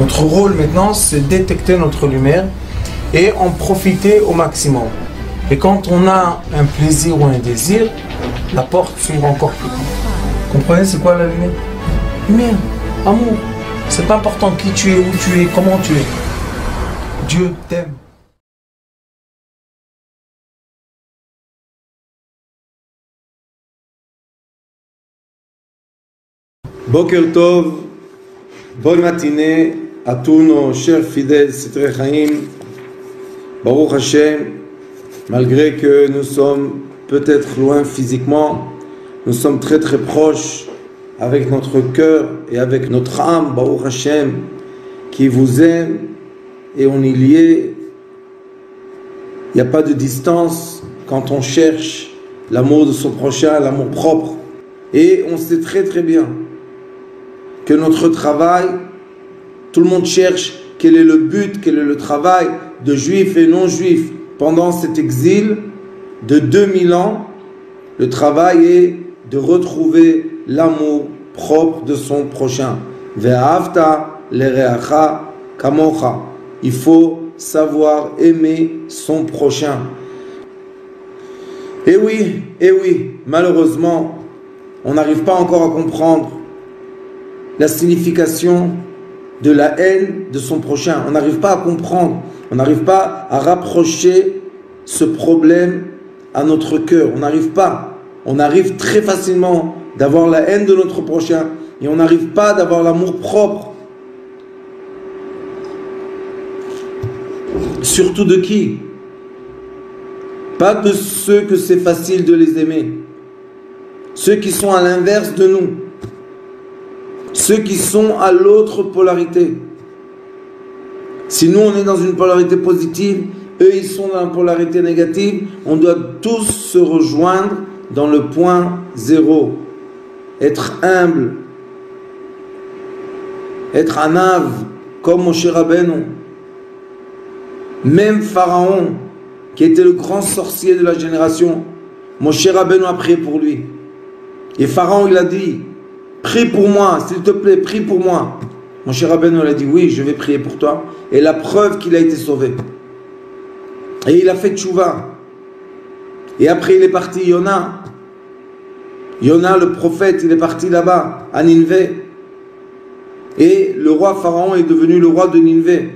Notre rôle maintenant, c'est détecter notre lumière et en profiter au maximum. Et quand on a un plaisir ou un désir, la porte s'ouvre encore plus. Comprenez, c'est quoi la lumière? Lumière, amour. C'est pas important qui tu es, où tu es, comment tu es. Dieu t'aime. Boker Tov, bonne matinée à tous nos chers fidèles Sitrei Chaim. Baruch Hashem, malgré que nous sommes peut-être loin physiquement, nous sommes très très proches avec notre cœur et avec notre âme, Baruch Hashem, qui vous aime et on est lié. Il n'y a pas de distance quand on cherche l'amour de son prochain, l'amour propre. Et on sait très très bien que notre travail, tout le monde cherche quel est le but, quel est le travail de juifs et non-juifs pendant cet exil de 2000 ans. Le travail est de retrouver l'amour propre de son prochain. Ve'ahavta lereacha kamocha. Il faut savoir aimer son prochain. Et oui, malheureusement, on n'arrive pas encore à comprendre la signification de la haine de son prochain. On n'arrive pas à comprendre, on n'arrive pas à rapprocher ce problème à notre cœur. On n'arrive pas. On arrive très facilement d'avoir la haine de notre prochain et on n'arrive pas d'avoir l'amour propre. Surtout de qui? Pas de ceux que c'est facile de les aimer. Ceux qui sont à l'inverse de nous. Ceux qui sont à l'autre polarité. Si nous on est dans une polarité positive, eux ils sont dans la polarité négative, on doit tous se rejoindre dans le point zéro. Être humble, être anav, comme Moshe Rabbeinu. Même Pharaon, qui était le grand sorcier de la génération, Moshe Rabbeinu a prié pour lui. Et Pharaon il a dit, prie pour moi, s'il te plaît, prie pour moi. Moshe Rabbeinu a dit, oui, je vais prier pour toi. Et la preuve qu'il a été sauvé. Et il a fait tchouva. Et après il est parti, Yona, le prophète, il est parti là-bas, à Ninvé. Et le roi Pharaon est devenu le roi de Ninvé.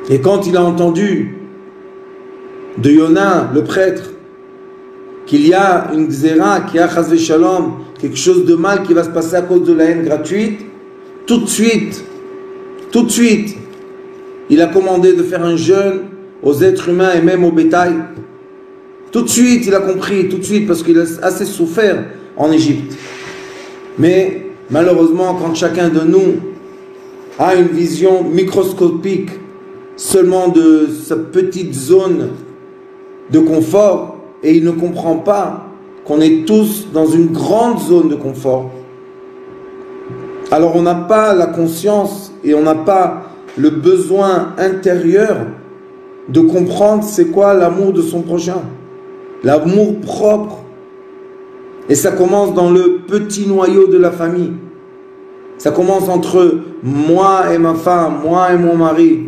Et quand il a entendu de Yona, le prêtre, qu'il y a une xéra, qu'il y a chas v'shalom, quelque chose de mal qui va se passer à cause de la haine gratuite, tout de suite, il a commandé de faire un jeûne aux êtres humains et même au bétail. Tout de suite, il a compris, tout de suite, parce qu'il a assez souffert en Égypte. Mais malheureusement, quand chacun de nous a une vision microscopique seulement de sa petite zone de confort, et il ne comprend pas qu'on est tous dans une grande zone de confort, alors on n'a pas la conscience et on n'a pas le besoin intérieur de comprendre c'est quoi l'amour de son prochain, l'amour propre. Et ça commence dans le petit noyau de la famille. Ça commence entre moi et ma femme, moi et mon mari.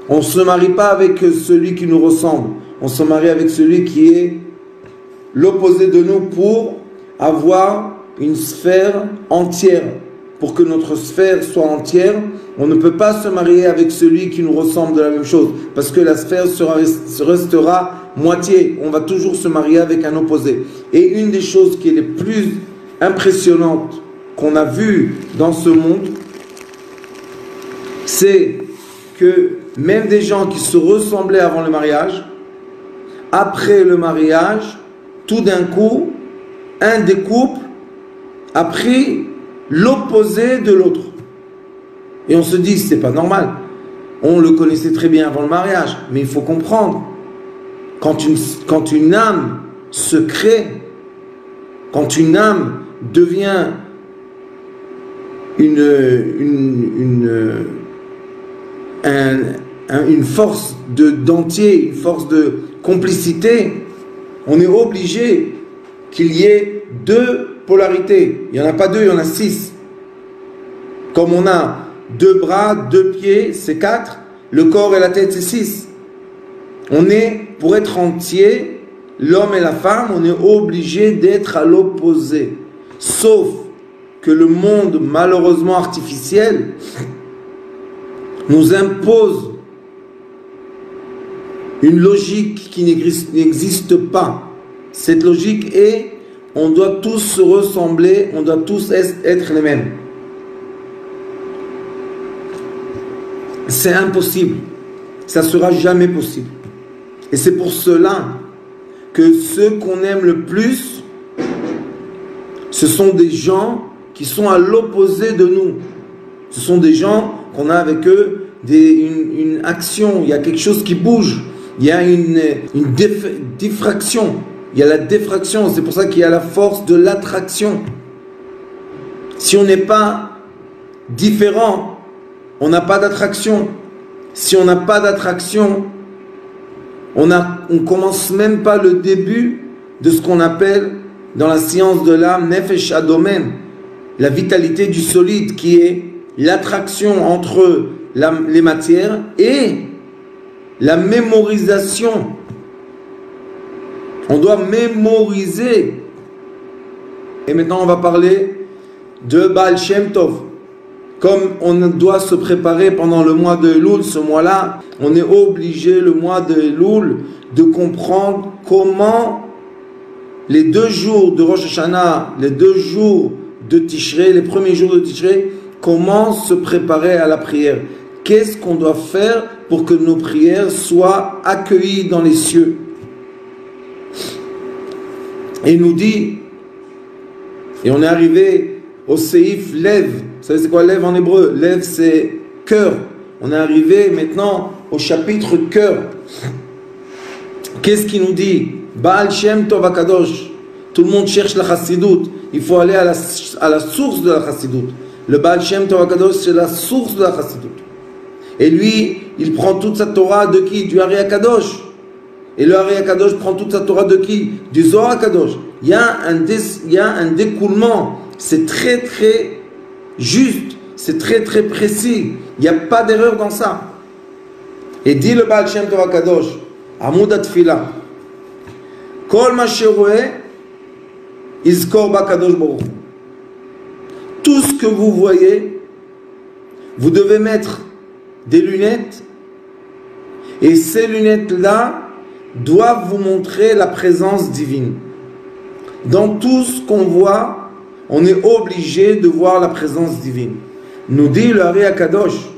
On ne se marie pas avec celui qui nous ressemble. On se marie avec celui qui est l'opposé de nous pour avoir une sphère entière. Pour que notre sphère soit entière, on ne peut pas se marier avec celui qui nous ressemble de la même chose. Parce que la sphère restera moitié. On va toujours se marier avec un opposé. Et une des choses qui est les plus impressionnantes qu'on a vues dans ce monde, c'est que même des gens qui se ressemblaient avant le mariage, après le mariage, tout d'un coup, un des couples a pris l'opposé de l'autre. Et on se dit, c'est pas normal. On le connaissait très bien avant le mariage, mais il faut comprendre, quand une âme se crée, quand une âme devient une force d'entier, une force de complicité, on est obligé qu'il y ait deux polarités. Il n'y en a pas deux, il y en a 6. Comme on a 2 bras, 2 pieds, c'est 4. Le corps et la tête, c'est 6. On est, pour être entier, l'homme et la femme, on est obligé d'être à l'opposé. Sauf que le monde, malheureusement artificiel, nous impose une logique qui n'existe pas. Cette logique est, on doit tous se ressembler, on doit tous être les mêmes. C'est impossible. Ça ne sera jamais possible. Et c'est pour cela que ceux qu'on aime le plus, ce sont des gens qui sont à l'opposé de nous. Ce sont des gens qu'on a avec eux une action, il y a quelque chose qui bouge, il y a une diffraction, il y a la défraction, c'est pour ça qu'il y a la force de l'attraction. Si on n'est pas différent, on n'a pas d'attraction. Si on n'a pas d'attraction, on commence même pas le début de ce qu'on appelle dans la science de l'âme Nefesh Adomem, la vitalité du solide, qui est l'attraction entre les matières et la mémorisation. On doit mémoriser. Et maintenant on va parler de Baal Shem Tov. Comme on doit se préparer pendant le mois de Elul, ce mois-là, on est obligé le mois de Elul de comprendre comment les 2 jours de Rosh Hashanah, les 2 jours de Tishrei, les premiers jours de Tishrei, comment se préparer à la prière. Qu'est-ce qu'on doit faire pour que nos prières soient accueillies dans les cieux? Et il nous dit, et on est arrivé au Seif Lev. Vous savez c'est quoi Lev en hébreu? Lev c'est cœur. On est arrivé maintenant au chapitre cœur. Qu'est-ce qu'il nous dit? Baal Shem Tov HaKadosh. Tout le monde cherche la Chassidut. Il faut aller à la source de la Chassidut. Le Baal Shem Tov HaKadosh, c'est la source de la Chassidut. Et lui, il prend toute sa Torah de qui? Du Ari HaKadosh. Et le Ari HaKadosh prend toute sa Torah de qui? Du Zohar HaKadosh. Il y a un découlement. C'est très très juste. C'est très très précis. Il n'y a pas d'erreur dans ça. Et dit le Baal Shem Tov HaKadosh, Amud HaTfila, Kol ma sheroeh, Izkor bakadosh baruch Hu. Tout ce que vous voyez, vous devez mettre des lunettes, et ces lunettes-là doivent vous montrer la présence divine. Dans tout ce qu'on voit, on est obligé de voir la présence divine. Nous dit le Ari HaKadosh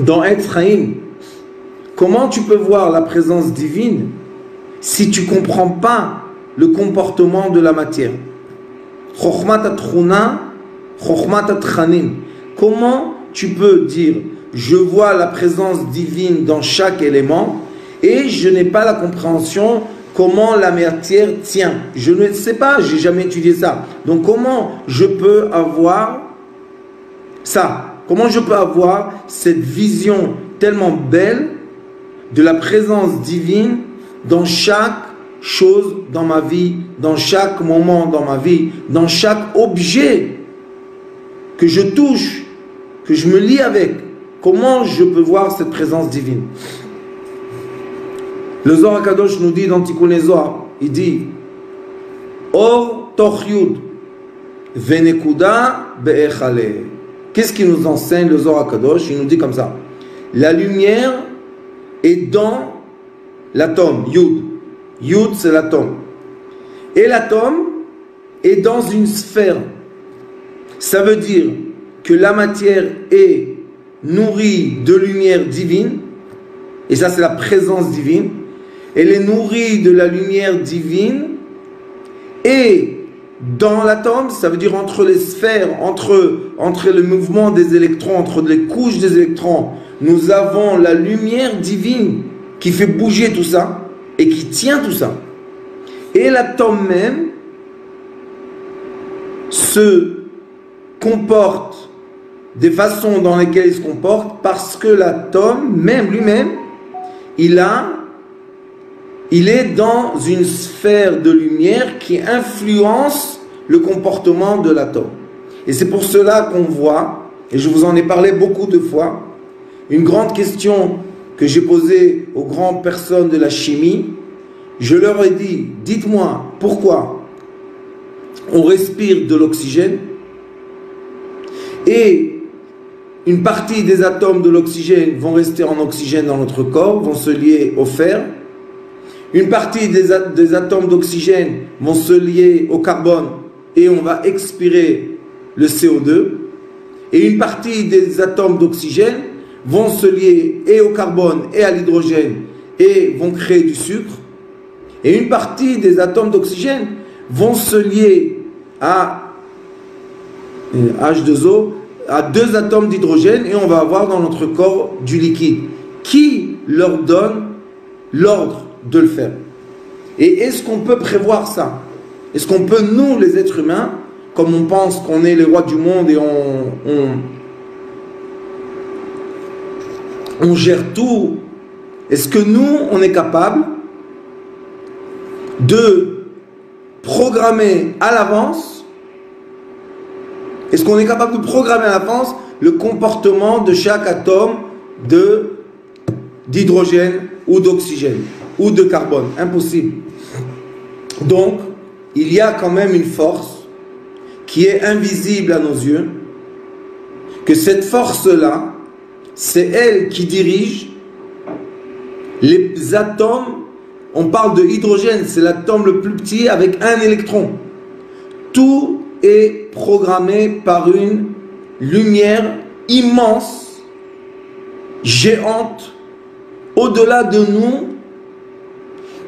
dans Etz Chaim, comment tu peux voir la présence divine si tu ne comprends pas le comportement de la matière? Chokhmat Atruna, Chokhmat Atranim. Comment tu peux dire je vois la présence divine dans chaque élément et je n'ai pas la compréhension comment la matière tient? Je ne sais pas, je n'ai jamais étudié ça. Donc comment je peux avoir ça? Comment je peux avoir cette vision tellement belle de la présence divine dans chaque chose dans ma vie, dans chaque moment dans ma vie, dans chaque objet que je touche, que je me lie avec? Comment je peux voir cette présence divine? Le Zohar HaKadosh nous dit dans Tikkun Zohar, il dit Or toch yud venekuda be'echale. Qu'est-ce qu'il nous enseigne le Zohar HaKadosh? Il nous dit comme ça: la lumière est dans l'atome, yud. Yud c'est l'atome. Et l'atome est dans une sphère. Ça veut dire que la matière est nourrie de lumière divine, et ça c'est la présence divine. Elle est nourrie de la lumière divine, et dans l'atome, ça veut dire entre les sphères, entre le mouvement des électrons, entre les couches des électrons, nous avons la lumière divine qui fait bouger tout ça et qui tient tout ça. Et l'atome même se comporte des façons dans lesquelles il se comporte parce que l'atome même lui-même, il est dans une sphère de lumière qui influence le comportement de l'atome. Et c'est pour cela qu'on voit, et je vous en ai parlé beaucoup de fois, une grande question que j'ai posée aux grandes personnes de la chimie. Je leur ai dit, dites-moi pourquoi on respire de l'oxygène et une partie des atomes de l'oxygène vont rester en oxygène dans notre corps, vont se lier au fer. Une partie des atomes d'oxygène vont se lier au carbone et on va expirer le CO2. Et une partie des atomes d'oxygène vont se lier et au carbone et à l'hydrogène et vont créer du sucre. Et une partie des atomes d'oxygène vont se lier à H2O, à 2 atomes d'hydrogène, et on va avoir dans notre corps du liquide. Qui leur donne l'ordre de le faire? Et est-ce qu'on peut prévoir ça? Est-ce qu'on peut, nous les êtres humains, comme on pense qu'on est les rois du monde et on gère tout, est-ce que nous on est capable de programmer à l'avance? Est-ce qu'on est capable de programmer à l'avance le comportement de chaque atome d'hydrogène ou d'oxygène ou de carbone? Impossible. Donc, il y a quand même une force qui est invisible à nos yeux, que cette force-là, c'est elle qui dirige les atomes. On parle de hydrogène, c'est l'atome le plus petit avec un électron. Tout est programmé par une lumière immense, géante, au-delà de nous,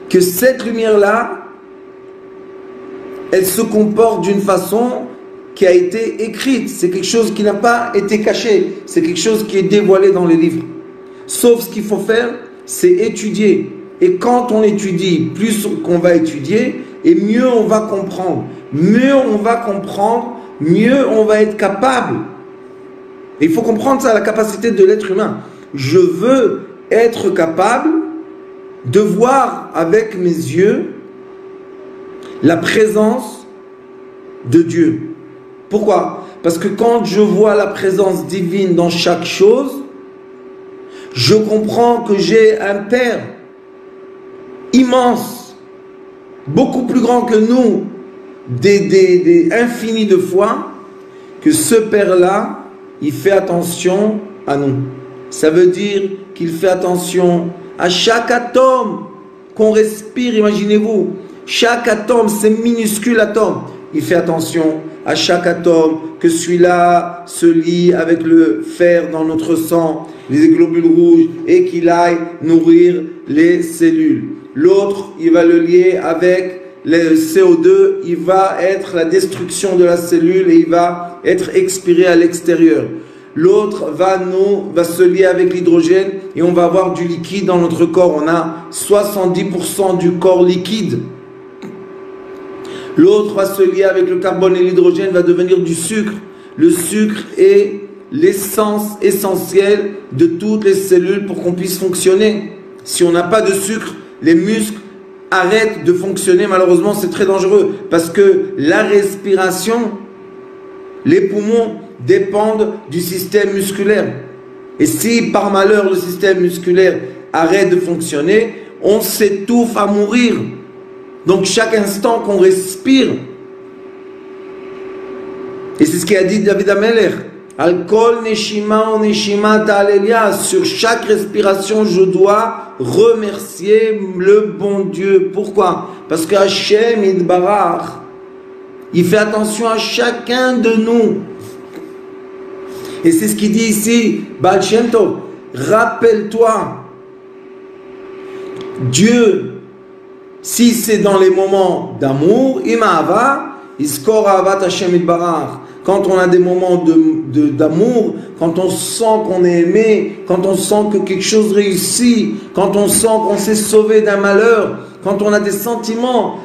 que cette lumière-là, elle se comporte d'une façon qui a été écrite. C'est quelque chose qui n'a pas été caché. C'est quelque chose qui est dévoilé dans les livres. Sauf ce qu'il faut faire, c'est étudier. Et quand on étudie, plus qu'on va étudier, et mieux on va comprendre. Mieux on va comprendre, mieux on va être capable. Et il faut comprendre ça, la capacité de l'être humain. Je veux être capable de voir avec mes yeux la présence de Dieu. Pourquoi? Parce que quand je vois la présence divine dans chaque chose, je comprends que j'ai un Père immense, beaucoup plus grand que nous, des infinis de fois, que ce Père-là, il fait attention à nous. Ça veut dire qu'il fait attention à chaque atome qu'on respire, imaginez-vous. Chaque atome, c'est minuscule atome. Il fait attention à chaque atome, que celui-là se lie avec le fer dans notre sang, les globules rouges, et qu'il aille nourrir les cellules. L'autre, il va le lier avec le CO2, il va être la destruction de la cellule et il va être expiré à l'extérieur. L'autre va se lier avec l'hydrogène et on va avoir du liquide dans notre corps. On a 70% du corps liquide. L'autre va se lier avec le carbone et l'hydrogène, va devenir du sucre. Le sucre est l'essence essentielle de toutes les cellules pour qu'on puisse fonctionner. Si on n'a pas de sucre, les muscles arrêtent de fonctionner. Malheureusement, c'est très dangereux parce que la respiration, les poumons dépendent du système musculaire. Et si par malheur le système musculaire arrête de fonctionner, on s'étouffe à mourir. Donc chaque instant qu'on respire, et c'est ce qu'a dit David Ameler, Al kol neshima o neshima ta'alelia, sur chaque respiration je dois remercier le bon Dieu. Pourquoi? Parce que Hashem Yitbarach, il fait attention à chacun de nous. Et c'est ce qu'il dit ici, Baal Shem Tov, rappelle-toi, Dieu, si c'est dans les moments d'amour, Ima'ava, Iskor Ahavat Hashem Yitbarach. Quand on a des moments d'amour, quand on sent qu'on est aimé, quand on sent que quelque chose réussit, quand on sent qu'on s'est sauvé d'un malheur, quand on a des sentiments,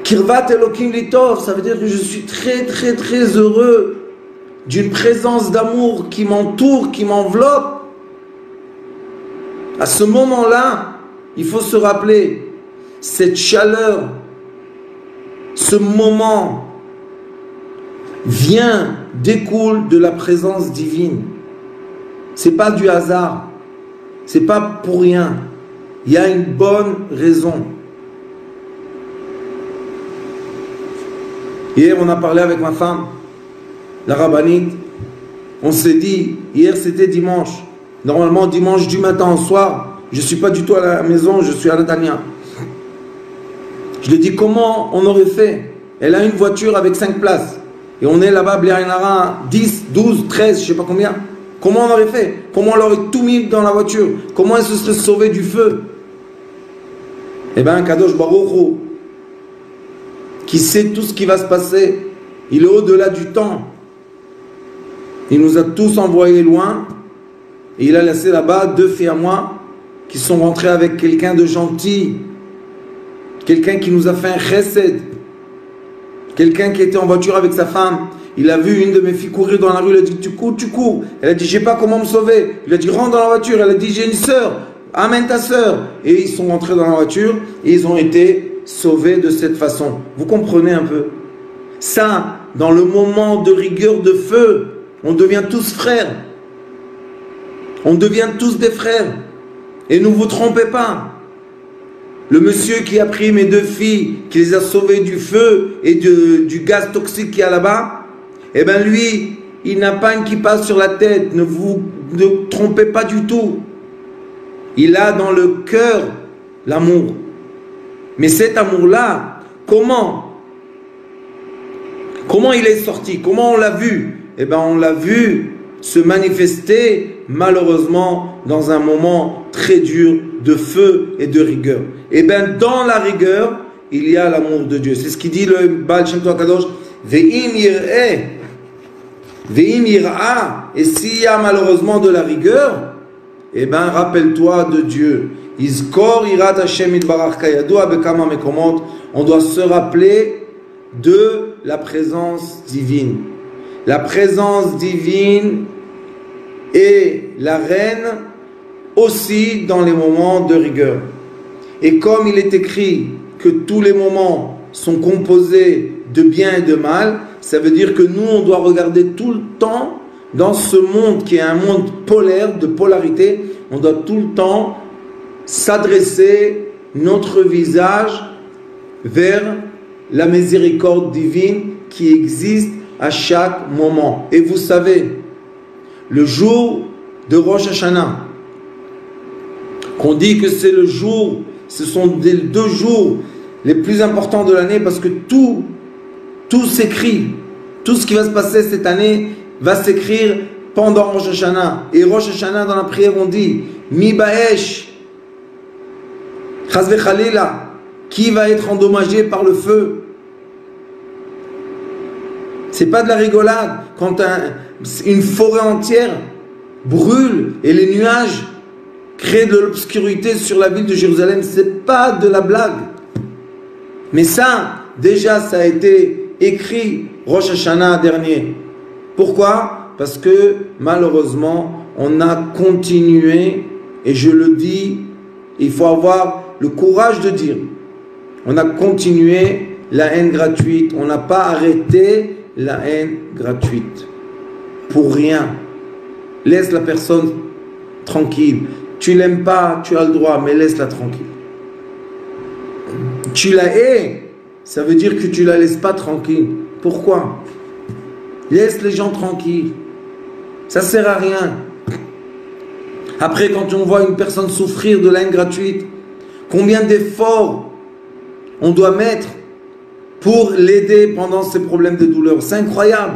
Kirvat Elokim Litov, ça veut dire que je suis très très très heureux d'une présence d'amour qui m'entoure, qui m'enveloppe. À ce moment-là, il faut se rappeler cette chaleur, ce moment vient, découle de la présence divine. C'est pas du hasard. C'est pas pour rien. Il y a une bonne raison. Hier, on a parlé avec ma femme, la rabbinite. On s'est dit, hier c'était dimanche. Normalement, dimanche du matin au soir, je ne suis pas du tout à la maison, je suis à Netanya. Je lui ai dit, comment on aurait fait? Elle a une voiture avec 5 places. Et on est là-bas, Bliarinara, 10, 12, 13, je ne sais pas combien. Comment on aurait fait? Comment on aurait tout mis dans la voiture? Comment elle se serait sauvée du feu? Eh bien, Kadosh Baruch Hu, qui sait tout ce qui va se passer, il est au-delà du temps. Il nous a tous envoyés loin. Et il a laissé là-bas 2 filles à moi qui sont rentrées avec quelqu'un de gentil. Quelqu'un qui nous a fait un chesed. Quelqu'un qui était en voiture avec sa femme. Il a vu une de mes filles courir dans la rue. Il a dit, tu cours. Elle a dit, je ne sais pas comment me sauver. Il a dit, rentre dans la voiture. Elle a dit, j'ai une sœur. Amène ta sœur. Et ils sont rentrés dans la voiture et ils ont été sauvés de cette façon. Vous comprenez un peu? Ça, dans le moment de rigueur de feu, on devient tous frères. On devient tous des frères. Et ne vous trompez pas. Le monsieur qui a pris mes 2 filles, qui les a sauvées du feu et du gaz toxique qu'il y a là-bas, eh bien lui, il n'a pas une kippa sur la tête. Ne vous trompez pas du tout. Il a dans le cœur l'amour. Mais cet amour-là, comment il est sorti? Comment on l'a vu? Eh bien on l'a vu se manifester malheureusement dans un moment très dur de feu et de rigueur. Et bien dans la rigueur, il y a l'amour de Dieu. C'est ce qu'il dit le Baal Shem Tov Kadosh. Ve'im yir'a. Et s'il y a malheureusement de la rigueur, eh bien rappelle-toi de Dieu. Izkor irat Hashem itbarach kayadua bekama mekomot. On doit se rappeler de la présence divine. La présence divine et la reine aussi dans les moments de rigueur. Et comme il est écrit que tous les moments sont composés de bien et de mal, ça veut dire que nous, on doit regarder tout le temps dans ce monde qui est un monde polaire, de polarité, on doit tout le temps s'adresser notre visage vers la miséricorde divine qui existe à chaque moment. Et vous savez, le jour de Rosh Hashanah, qu'on dit que c'est le jour, ce sont les 2 jours les plus importants de l'année parce que tout s'écrit, tout ce qui va se passer cette année va s'écrire pendant Rosh Hashanah. Et Rosh Hashanah, dans la prière, on dit Mi Baesh, Chaz v'Chalila, qui va être endommagé par le feu. C'est pas de la rigolade. Quand une forêt entière brûle et les nuages créent de l'obscurité sur la ville de Jérusalem, c'est pas de la blague. Mais ça, déjà, ça a été écrit Rosh Hashanah dernier. Pourquoi? Parce que malheureusement, on a continué, et je le dis, il faut avoir le courage de dire, on a continué la haine gratuite, on n'a pas arrêté la haine gratuite. Pour rien. Laisse la personne tranquille. Tu l'aimes pas, tu as le droit, mais laisse-la tranquille. Tu la hais, ça veut dire que tu la laisses pas tranquille. Pourquoi? Laisse les gens tranquilles. Ça sert à rien. Après, quand on voit une personne souffrir de la haine gratuite, combien d'efforts on doit mettre pour l'aider pendant ses problèmes de douleur. C'est incroyable.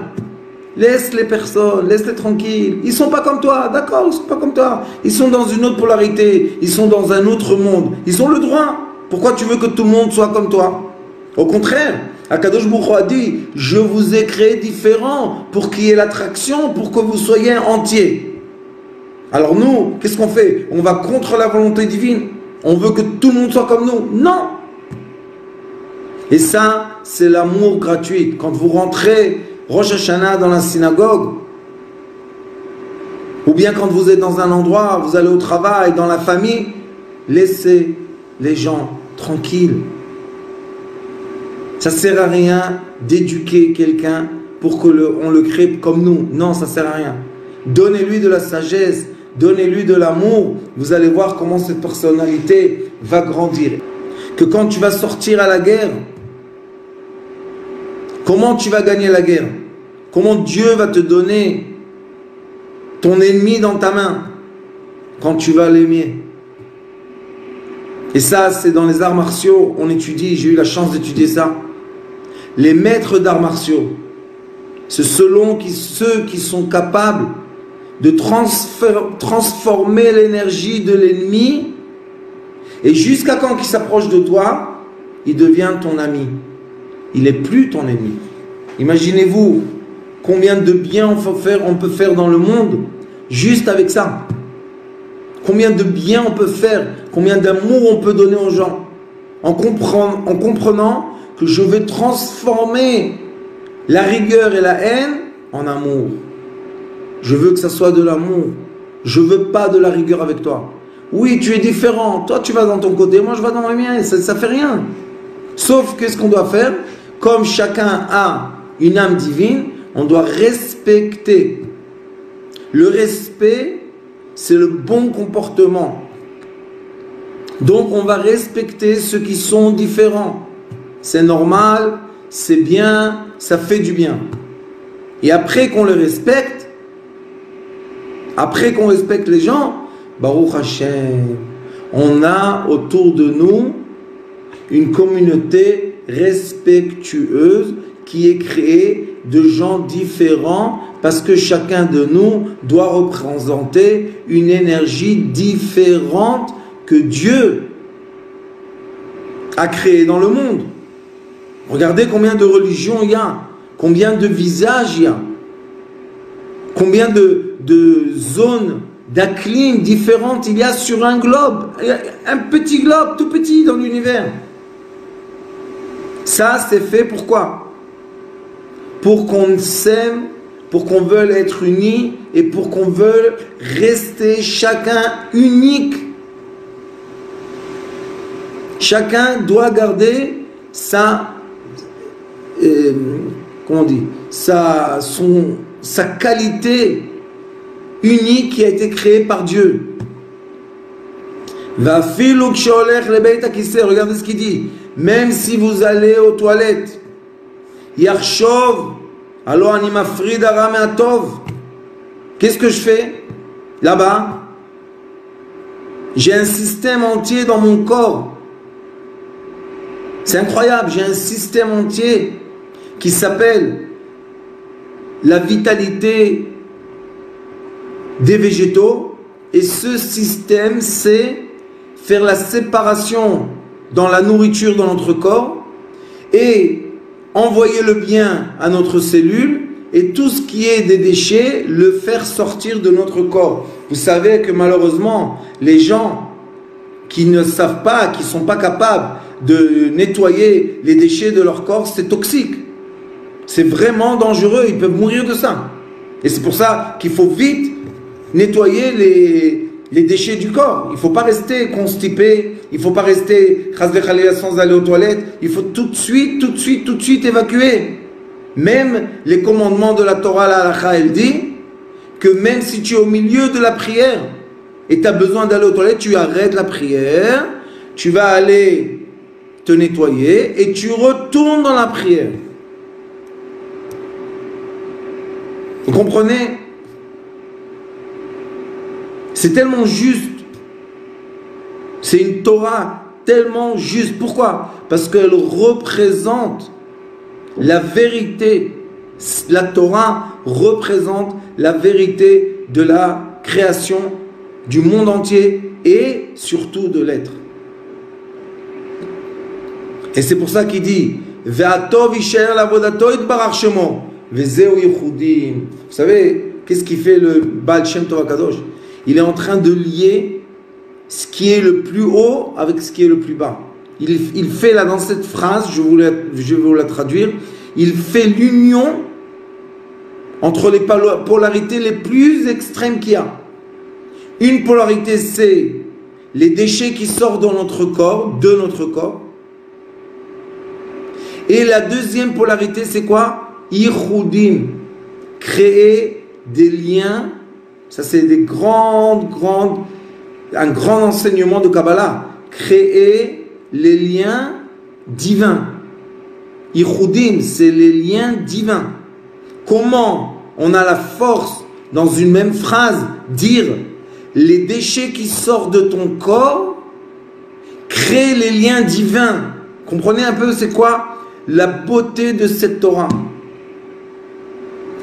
Laisse les personnes, laisse-les tranquilles. Ils ne sont pas comme toi, d'accord, ils ne sont pas comme toi. Ils sont dans une autre polarité, ils sont dans un autre monde. Ils ont le droit. Pourquoi tu veux que tout le monde soit comme toi? Au contraire, Akadosh Baruch Hu a dit, je vous ai créé différents pour qu'il y ait l'attraction, pour que vous soyez entiers. Alors nous, qu'est-ce qu'on fait? On va contre la volonté divine. On veut que tout le monde soit comme nous. Non. Et ça, c'est l'amour gratuit. Quand vous rentrez Rosh Hashanah dans la synagogue, ou bien quand vous êtes dans un endroit, vous allez au travail, dans la famille, laissez les gens tranquilles. Ça ne sert à rien d'éduquer quelqu'un pour qu'on le crée comme nous. Non, ça ne sert à rien. Donnez-lui de la sagesse, donnez-lui de l'amour. Vous allez voir comment cette personnalité va grandir. Que quand tu vas sortir à la guerre, comment tu vas gagner la guerre? Comment Dieu va te donner ton ennemi dans ta main quand tu vas l'aimer? Et ça, c'est dans les arts martiaux, on étudie, j'ai eu la chance d'étudier ça. Les maîtres d'arts martiaux, c'est ceux qui sont capables de transformer l'énergie de l'ennemi, et jusqu'à quand il s'approche de toi, il devient ton ami. Il n'est plus ton ennemi. Imaginez-vous combien de bien on peut faire dans le monde juste avec ça. Combien de bien on peut faire, combien d'amour on peut donner aux gens en comprenant que je vais transformer la rigueur et la haine en amour. Je veux que ça soit de l'amour. Je veux pas de la rigueur avec toi. Oui, tu es différent. Toi, tu vas dans ton côté, moi, je vais dans le mien. Ça fait rien. Sauf qu'est-ce qu'on doit faire? Comme chacun a une âme divine, on doit respecter. Le respect, c'est le bon comportement. Donc, on va respecter ceux qui sont différents. C'est normal, c'est bien, ça fait du bien. Et après qu'on le respecte, après qu'on respecte les gens, Baruch Hashem, on a autour de nous une communauté respectueuse qui est créée de gens différents parce que chacun de nous doit représenter une énergie différente que Dieu a créée dans le monde. Regardez combien de religions il y a, combien de visages il y a, combien de zones d'acclim différentes il y a sur un globe, un petit globe tout petit dans l'univers. Ça c'est fait pourquoi? Pour qu'on s'aime, pour qu'on veuille être unis et pour qu'on veuille rester chacun unique. Chacun doit garder sa comment on dit, sa qualité unique qui a été créée par Dieu. Regardez ce qu'il dit. Même si vous allez aux toilettes, Yarshov, alors animafrid arameatov. Qu'est-ce que je fais là-bas? J'ai un système entier dans mon corps. C'est incroyable, j'ai un système entier qui s'appelle la vitalité des végétaux, et ce système c'est faire la séparation dans la nourriture dans notre corps et envoyer le bien à notre cellule, et tout ce qui est des déchets le faire sortir de notre corps. Vous savez que malheureusement les gens qui ne savent pas, qui ne sont pas capables de nettoyer les déchets de leur corps, c'est toxique, c'est vraiment dangereux, ils peuvent mourir de ça. Et c'est pour ça qu'il faut vite nettoyer les déchets du corps. Il ne faut pas rester constipé, il ne faut pas rester sans aller aux toilettes, il faut tout de suite évacuer. Même les commandements de la Torah, la halakha, elle dit que même si tu es au milieu de la prière et tu as besoin d'aller aux toilettes, tu arrêtes la prière, tu vas aller te nettoyer et tu retournes dans la prière. Vous comprenez? C'est tellement juste. C'est une Torah tellement juste. Pourquoi? Parce qu'elle représente la vérité. La Torah représente la vérité de la création du monde entier et surtout de l'être. Et c'est pour ça qu'il dit Ve'atov isher lavodato itbarach shemo vezeu yichudim. Vous savez, qu'est-ce qu'il fait le Baal Shem Tov HaKadosh? Il est en train de lier ce qui est le plus haut avec ce qui est le plus bas. Il fait là dans cette phrase, je vais vous la traduire, il fait l'union entre les polarités les plus extrêmes qu'il y a. Une polarité, c'est les déchets qui sortent de notre corps. Et la deuxième polarité, c'est quoi? Ichudim, créer des liens, ça c'est un grand enseignement de Kabbalah, créer les liens divins. Ichudim, c'est les liens divins. Comment on a la force dans une même phrase dire les déchets qui sortent de ton corps créent les liens divins. Comprenez un peu c'est quoi la beauté de cette Torah.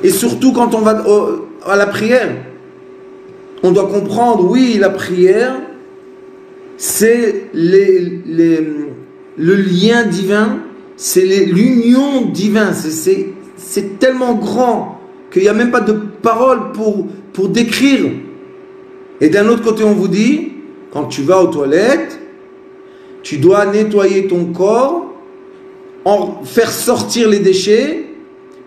Et surtout quand on va à la prière, on doit comprendre, oui, la prière, c'est le lien divin, c'est l'union divine, c'est tellement grand qu'il n'y a même pas de paroles pour décrire. Et d'un autre côté, on vous dit, quand tu vas aux toilettes, tu dois nettoyer ton corps, faire sortir les déchets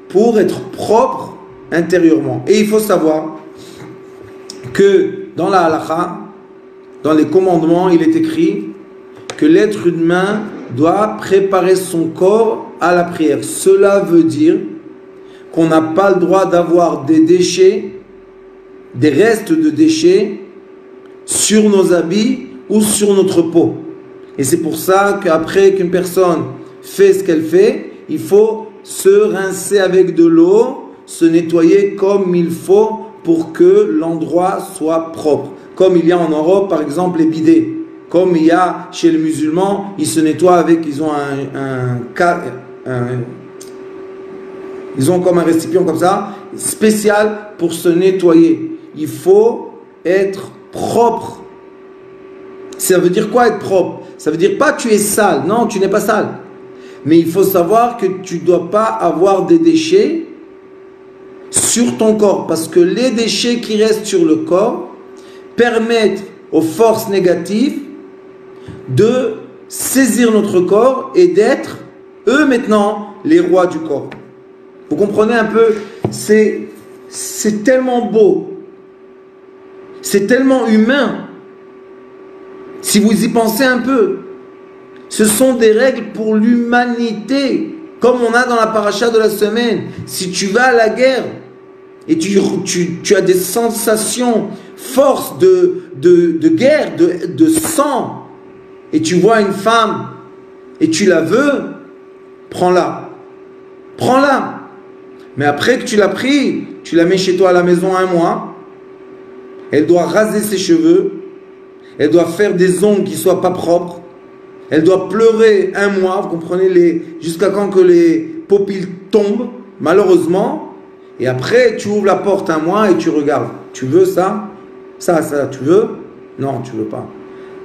pour être propre intérieurement. Et il faut savoir que dans la halakha, dans les commandements, il est écrit que l'être humain doit préparer son corps à la prière. Cela veut dire qu'on n'a pas le droit d'avoir des déchets, des restes de déchets sur nos habits ou sur notre peau. Et c'est pour ça qu'après qu'une personne fait ce qu'elle fait, il faut se rincer avec de l'eau, se nettoyer comme il faut pour que l'endroit soit propre. Comme il y a en Europe, par exemple, les bidets. Comme il y a chez les musulmans, ils se nettoient avec, ils ont ils ont comme un récipient comme ça, spécial pour se nettoyer. Il faut être propre. Ça veut dire quoi être propre? Ça veut dire pas tu es sale. Non, tu n'es pas sale. Mais il faut savoir que tu ne dois pas avoir des déchets sur ton corps. Parce que les déchets qui restent sur le corps permettent aux forces négatives de saisir notre corps et d'être, eux maintenant, les rois du corps. Vous comprenez un peu? C'est tellement beau. C'est tellement humain. Si vous y pensez un peu, ce sont des règles pour l'humanité, comme on a dans la paracha de la semaine. Si tu vas à la guerre et tu as des sensations, force de guerre, de sang, et tu vois une femme et tu la veux, prends-la. Prends-la. Mais après que tu l'as pris, tu la mets chez toi à la maison 1 mois. Elle doit raser ses cheveux. Elle doit faire des ongles qui ne soient pas propres. Elle doit pleurer 1 mois, vous comprenez, jusqu'à quand que les paupières tombent, malheureusement. Et après, tu ouvres la porte 1 mois et tu regardes. Tu veux ça? Ça, tu veux? Non, tu veux pas.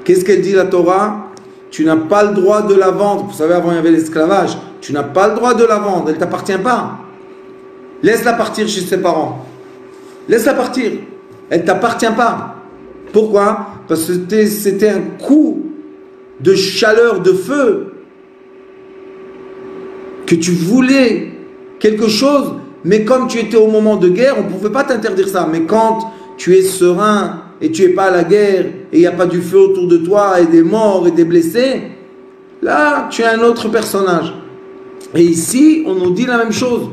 Qu'est-ce qu'elle dit la Torah? Tu n'as pas le droit de la vendre. Vous savez, avant il y avait l'esclavage. Tu n'as pas le droit de la vendre. Elle ne t'appartient pas. Laisse-la partir chez ses parents. Laisse-la partir. Elle ne t'appartient pas. Pourquoi? Parce que c'était un coup de chaleur, de feu, que tu voulais quelque chose, mais comme tu étais au moment de guerre, on ne pouvait pas t'interdire ça. Mais quand tu es serein et tu n'es pas à la guerre et il n'y a pas du feu autour de toi et des morts et des blessés, là, tu es un autre personnage. Et ici, on nous dit la même chose.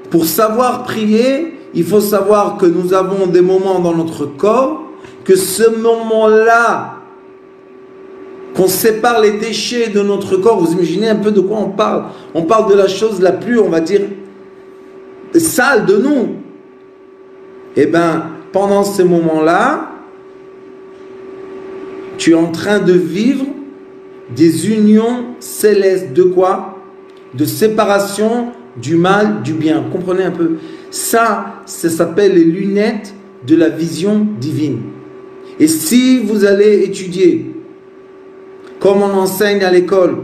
Pour savoir prier, il faut savoir que nous avons des moments dans notre corps, que ce moment-là, qu'on sépare les déchets de notre corps, vous imaginez un peu de quoi on parle? On parle de la chose la plus, on va dire, sale de nous. Eh bien, pendant ces moments-là, tu es en train de vivre des unions célestes. De quoi? De séparation du mal, du bien. Vous comprenez un peu? Ça s'appelle les lunettes de la vision divine. Et si vous allez étudier, comme on enseigne à l'école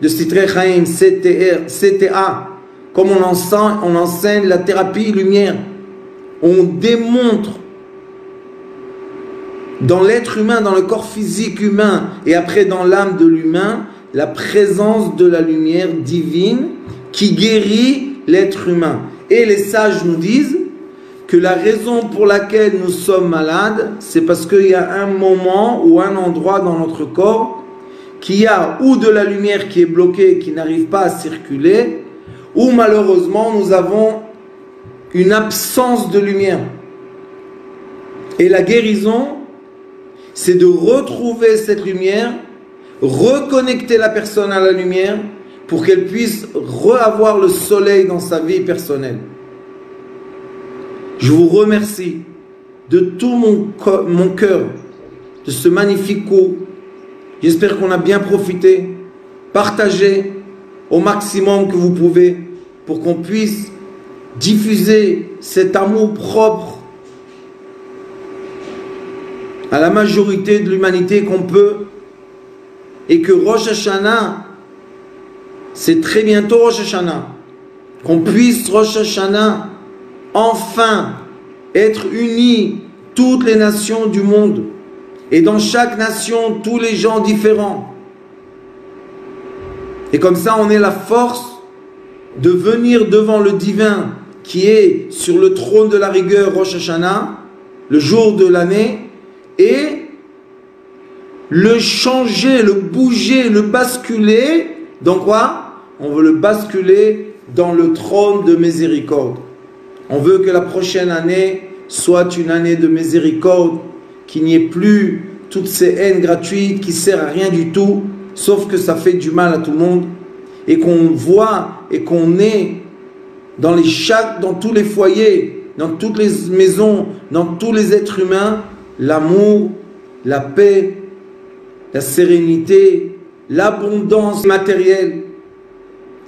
de Sitrei Chaim, CTA, comme on enseigne la thérapie lumière, on démontre dans l'être humain, dans le corps physique humain et après dans l'âme de l'humain, la présence de la lumière divine qui guérit l'être humain. Et les sages nous disent que la raison pour laquelle nous sommes malades, c'est parce qu'il y a un moment ou un endroit dans notre corps qui a ou de la lumière qui est bloquée, qui n'arrive pas à circuler, où malheureusement nous avons une absence de lumière. Et la guérison, c'est de retrouver cette lumière, reconnecter la personne à la lumière pour qu'elle puisse re-avoir le soleil dans sa vie personnelle. Je vous remercie de tout mon cœur de ce magnifique cours. J'espère qu'on a bien profité. Partagez au maximum que vous pouvez pour qu'on puisse diffuser cet amour propre à la majorité de l'humanité qu'on peut, et que Rosh Hashanah, c'est très bientôt Rosh Hashanah, qu'on puisse Rosh Hashanah enfin être unis, toutes les nations du monde, et dans chaque nation tous les gens différents, et comme ça on ait la force de venir devant le divin qui est sur le trône de la rigueur Rosh Hashanah, le jour de l'année, et le changer, le bouger, le basculer, dans quoi? On veut le basculer dans le trône de miséricorde. On veut que la prochaine année soit une année de miséricorde, qu'il n'y ait plus toutes ces haines gratuites qui ne servent à rien du tout, sauf que ça fait du mal à tout le monde, et qu'on voit et qu'on est dans tous les foyers, dans toutes les maisons, dans tous les êtres humains, l'amour, la paix, la sérénité, l'abondance matérielle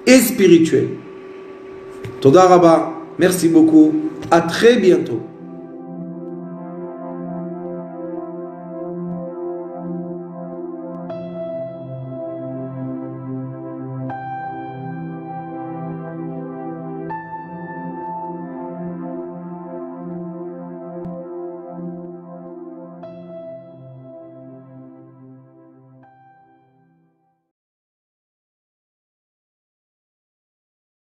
et spirituelle. Toda Rabba, merci beaucoup, à très bientôt.